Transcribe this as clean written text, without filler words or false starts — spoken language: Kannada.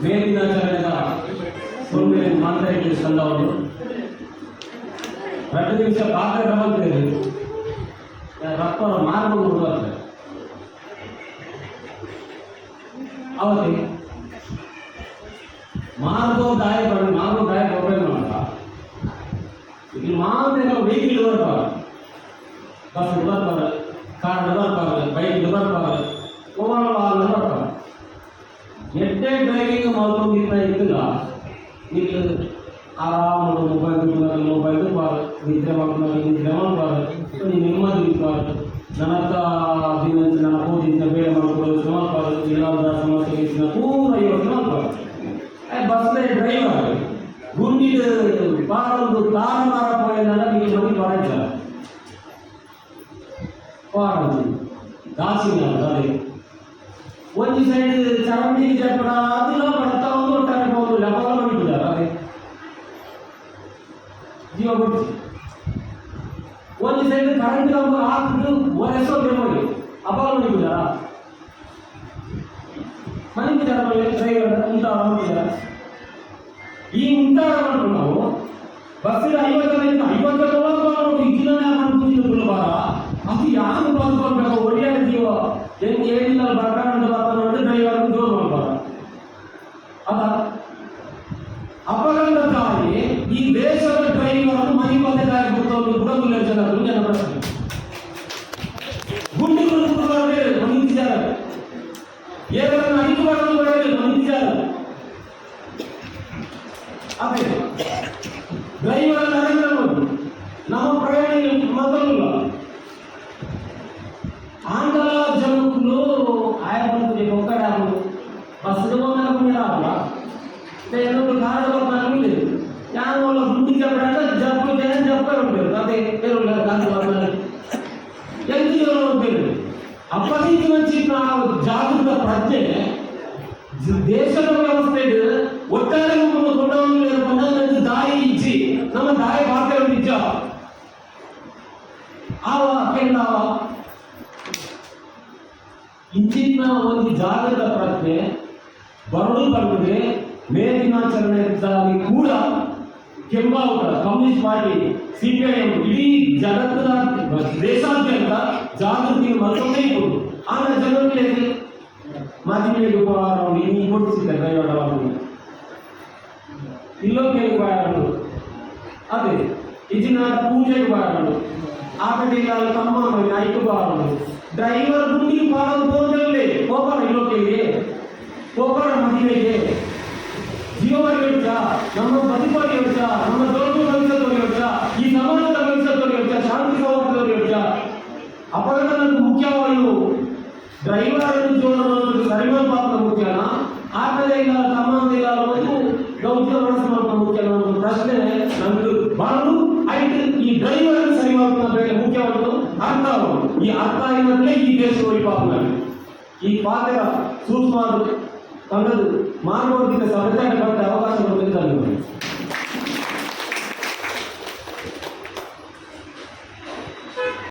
ಮೇ ದಿನಾಚರಣೆಯ ಸೋಮವಾರ ಮಾತ್ರ ಸಂದವರು 2 ನಿಮಿಷ ಕಾಕಡ ಬಂದಿದೆ ರಪ್ಪರ ಮಾರ್ಗ ಬರುತ್ತೆ ಅವತಿ ಮಾರ್ಗೋದಾಯ ಪ್ರೊಬ್ಲಮ್ ಅಂತ ಇಲ್ಲಿ ಮಾರ್ಗ ವೆಹಿಕಲ್ ಬರ್ತಾರೆ ಬಸ್ ಬರ್ತಾರೆ ಕಾರ್ ಬರ್ತಾರೆ ಬೈಕ್ ಬರ್ತಾರೆ ಓವರ್ ಬರ್ತಾರೆ ಎಷ್ಟೇ ಡ್ರೈವಿಂಗ್ ಮಾಡ್ಕೊಂಡಿರ್ತಾ ಇದ್ದಿಲ್ಲ ನೀವು ಆರಾಮ ಮೊಬೈಲ್ ನಿದ್ರೆ ಮಾಡ್ಕೊಂಡು ನಿದ್ರೆ ಮಾಡಬಾರ್ದು ನೆಮ್ಮದಿ ಇರಬಾರ್ದು ನನಕ ದಿನ ಹೋದಿಂದ ಬೇರೆ ಮಾಡ್ಕೊಳ್ಳೋದು ಮಾಡಬಾರ್ದು ಎಲ್ಲರ ಸಮಸ್ಯೆ ಪೂರ ಯೋಚನೆ ಮಾಡಬಾರ್ದು ಬಸ್ಸೇ ಡ್ರೈವರ್ ಗುಂಡಿದ ಬಾರೊಂದು ತಾರ ಮಾರ ಪೋಯಲ್ಲ ನೀವು ಮನೆ ಬಾರಿಲ್ಲ ಬಾರದು ದಾಸಿನ ಅದೇ ಒಂದು ಸೈಡ್ ಚರಂಡಿ ಜಪಡ ಅದೆಲ್ಲ ಬರ್ತಾ ಒಂದು ಒಟ್ಟಾರೆ ಹೋಗುದು ಲಪಲ ಮಾಡಿದ್ದಾರೆ ಅದೇ ಜೀವ ಬಿಡಿಸಿ ಒಂದು ಸೈಡ್ ಕರೆಂಟ್ ಕಂಬ ಹಾಕಿದ್ದು ಒರೆಸೋ ಬೆಂಬಲಿ ಅಪಾಲ ಮಾಡಿದ್ದಾರ ಮನೆಗಿದ್ದಾರ ಡ್ರೈವರ್ ಮುಂತಾಡ ಮಾಡಿದ್ದಾರೆ ಈ ಮುಂತಾಡ ಮಾಡ್ಕೊಂಡು ನಾವು ಬಸ್ಸಿನ 50 ಇದ್ದಿಲ್ಲೇ ಮಾಡ್ಕೊಂಡಿದ್ದುಬಾರ ಅದು ಯಾರು ಬಂದ್ಕೊಳ್ಬೇಕು ಒಳ್ಳೆಯ ಜೀವ ಏನು ಏನಿಲ್ಲ ಬರ್ಕಾಂಡ ಬರ್ತಾನೆ ಡ್ರೈವರ್ ಜೋರು ಮಾಡ್ಬಾರ ಅದ ಅಪಘಾತಕ್ಕಾಗಿ ಈ ದೇಶದ ಡ್ರೈವರ್ ಮನೆ ಪದಕ್ಕಾಗಿ ಬಿಡ್ತವ್ರು ಬುಡಗುಲ್ಲ ಜನರು ಜನಪ್ರಶ್ನೆ ಗುಂಡಿಗಳು ಮನಿದ್ದಾರೆ ಏಗಳನ್ನು ಐದು ಮಾಡೋದು ಮನಿದ್ದಾರೆ ಅದೇ ಡ್ರೈವರ್ ನರೇಂದ್ರ ಮೋದಿ ನಮ್ಮ ಪ್ರಯಾಣ ಮೊದಲಿಲ್ಲ ಆಂಧ್ರ ಜನಕ್ಕೂ ಆಯ್ಕೆ ಒಕ್ಕಡಾಗು ಬಸ್ಸು ಬಂದಾಗ ಏನೊಂದು ಕಾಲ ಬರ್ತಾನೆ ಯಾರು ಗುಂಡಿ ಜಪ್ಪಡ ಜಪ್ಪ ಉಂಟು ಅದೇ ಎಂಟು ಅಪರೀತಿ నుంచి ಜಾಗೃತ ಪ್ರಜ್ಞೆ ದೇಶದ ವ್ಯವಸ್ಥೆ ಒಟ್ಟಾರೆ ಕೊಂಡವನು ದಾರಿ ಇಚ್ಚಿ ನಮ್ಮ ದಾರಿ ಭಾಗ ನಿಜ ಇಂಚಿನ ಒಂದು ಜಾಗೃತ ಪ್ರಜ್ಞೆ ಬರಡು ಬಂದಿದೆ ಮೇ ದಿನಾಚರಣೆಯಲ್ಲಿ ಕೂಡ ಕೆಂಬಾವುಟ ಕಮ್ಯುನಿಸ್ಟ್ ಪಾರ್ಟಿ ಸಿಪಿಐಎಂ ಇಡೀ ಜಗತ್ತಿನ ದೇಶಾದ್ಯಂತ ಜಾಗೃತಿ ಮತ್ತೊಂದೇ ಇರುವುದು ಆಗ ಜನರಿಗೆ ಮಾಧ್ಯಮ ಉಪಹಾರವನ್ನು ನೀವು ಕೊಡಿಸಿದ್ದೆ ಡ್ರೈವರ್ ಇಲ್ಲೊಂದು ಉಪಹಾರಗಳು ಅದೇ ಇದನ್ನ ಪೂಜೆ ಉಪಹಾರಗಳು ಆಕಟಿಲ್ಲ ತಮ್ಮ ಐದು ಉಪಹಾರಗಳು ಡ್ರೈವರ್ ಗುಂಡಿ ಪಾಲನ ಪೋಜಲ್ಲೇ ಹೋಗೋಣ ಇಲ್ಲೊಟ್ಟಿಗೆ ಹೋಗೋಣ ಮದುವೆಗೆ ಜೀವವಾಗಿ ಹೇಳ್ತ ನಮ್ಮ ಬದುಕವಾಗಿ ಹೇಳ್ತ ನಮ್ಮ ದೊಡ್ಡ ಭವಿಷ್ಯದವ್ರಿಗೆ ಹೇಳ್ತ ಈ ಸಮಾಜದ ಭವಿಷ್ಯದವ್ರಿಗೆ ಹೇಳ್ತ ಶಾಂತಿ ಸೌಹಾರ್ದವ್ರಿಗೆ ಹೇಳ್ತ ಅಪಘಾತಕ್ಕೆ ಮುಖ್ಯವಾಯು ಡ್ರೈವರ್ ಜೋಡನ್ನು ಸರಿಮಾನ ಪಾತ್ರ ಮುಖ್ಯನ ಆಕಡೆ ಇಲ್ಲ ಸಂಬಂಧ ಇಲ್ಲ ಅನ್ನೋದು ಗೌರವ ಬಳಸಬೇಕು ಮುಖ್ಯನ ಒಂದು ಪ್ರಶ್ನೆ ನಮ್ದು ಬಾಳು ಐದು ಈ ಡ್ರೈವರ್ ಸರಿ ಮಾಡ್ക്കുന്ന ಬೇರೆ ಮುಖ್ಯವಾದ್ದು ಅರ್ಥ ಈ ಅರ್ಥ ಏನಂದ್ರೆ ಈ ದೇಶದ ವೈಭವ ಈ ಪಾತ್ರ ಸೂಕ್ಷ್ಮ ತಂಡದು ಮಾನವೋಚಿತ ಸಭೆಗೆ ಅವಕಾಶ ಕೊಟ್ಟಿದ್ದಾರೆ.